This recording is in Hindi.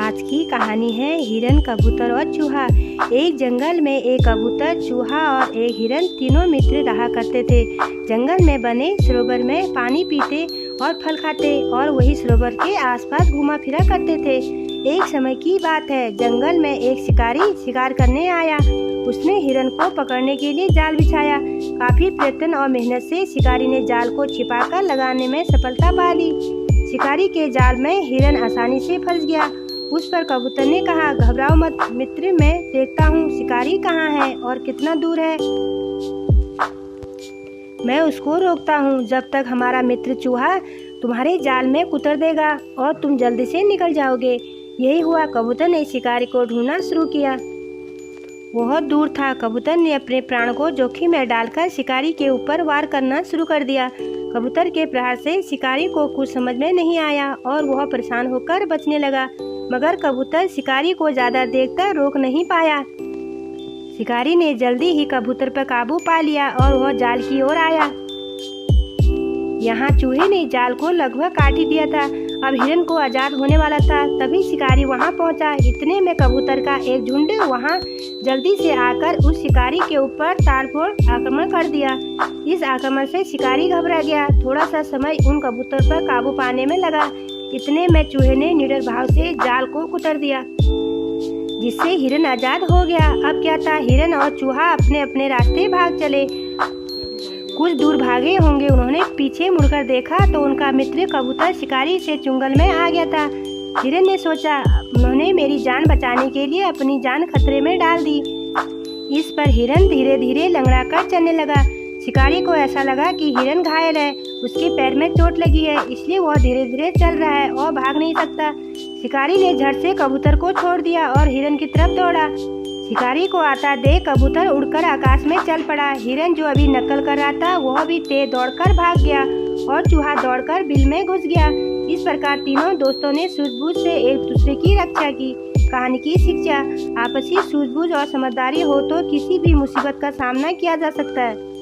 आज की कहानी है हिरन, कबूतर और चूहा। एक जंगल में एक कबूतर, चूहा और एक हिरन तीनों मित्र रहा करते थे। जंगल में बने सरोवर में पानी पीते और फल खाते और वही सरोवर के आसपास घूमा फिरा करते थे। एक समय की बात है, जंगल में एक शिकारी शिकार करने आया। उसने हिरन को पकड़ने के लिए जाल बिछाया। काफी प्रयत्न और मेहनत से शिकारी ने जाल को छिपाकर लगाने में सफलता पा ली। शिकारी के जाल में हिरन आसानी से फंस गया। उस पर कबूतर ने कहा, घबराओ मत मित्र, मैं देखता हूँ शिकारी कहाँ है और कितना दूर है। मैं उसको रोकता हूँ जब तक हमारा मित्र चूहा तुम्हारे जाल में कुतर देगा और तुम जल्दी से निकल जाओगे। यही हुआ। कबूतर ने शिकारी को ढूंढना शुरू किया। बहुत दूर था। कबूतर ने अपने प्राण को जोखिम में डालकर शिकारी के ऊपर वार करना शुरू कर दिया। कबूतर के प्रहार से शिकारी को कुछ समझ में नहीं आया और वह परेशान होकर बचने लगा, मगर कबूतर शिकारी को ज्यादा देर तक रोक नहीं पाया। शिकारी ने जल्दी ही कबूतर पर काबू पा लिया और वह जाल की ओर आया। यहाँ चूहे ने जाल को लगभग काट ही दिया था। अब हिरन को आजाद होने वाला था। तभी शिकारी वहाँ पहुँचा। इतने में कबूतर का एक झुंड वहाँ जल्दी से आकर उस शिकारी के ऊपर ताबड़तोड़ आक्रमण कर दिया। इस आक्रमण से शिकारी घबरा गया। थोड़ा सा समय उन कबूतर पर काबू पाने में लगा। इतने में चूहे ने निडर भाव से जाल को कुतर दिया, जिससे हिरन आजाद हो गया। अब क्या था, हिरन और चूहा अपने अपने रास्ते भाग चले। कुछ दूर भागे होंगे, उन्होंने पीछे मुड़कर देखा तो उनका मित्र कबूतर शिकारी से चुंगल में आ गया था। हिरन ने सोचा, उन्होंने मेरी जान बचाने के लिए अपनी जान खतरे में डाल दी। इस पर हिरन धीरे धीरे लंगड़ाकर चलने लगा। शिकारी को ऐसा लगा कि हिरन घायल है, उसके पैर में चोट लगी है, इसलिए वह धीरे धीरे चल रहा है और भाग नहीं सकता। शिकारी ने झट से कबूतर को छोड़ दिया और हिरन की तरफ दौड़ा। शिकारी को आता देख कबूतर उड़कर आकाश में चल पड़ा। हिरन जो अभी नकल कर रहा था वह भी तेज दौड़कर भाग गया और चूहा दौड़कर बिल में घुस गया। इस प्रकार तीनों दोस्तों ने सूझबूझ से एक दूसरे की रक्षा की। कहानी की शिक्षा, आपसी सूझबूझ और समझदारी हो तो किसी भी मुसीबत का सामना किया जा सकता है।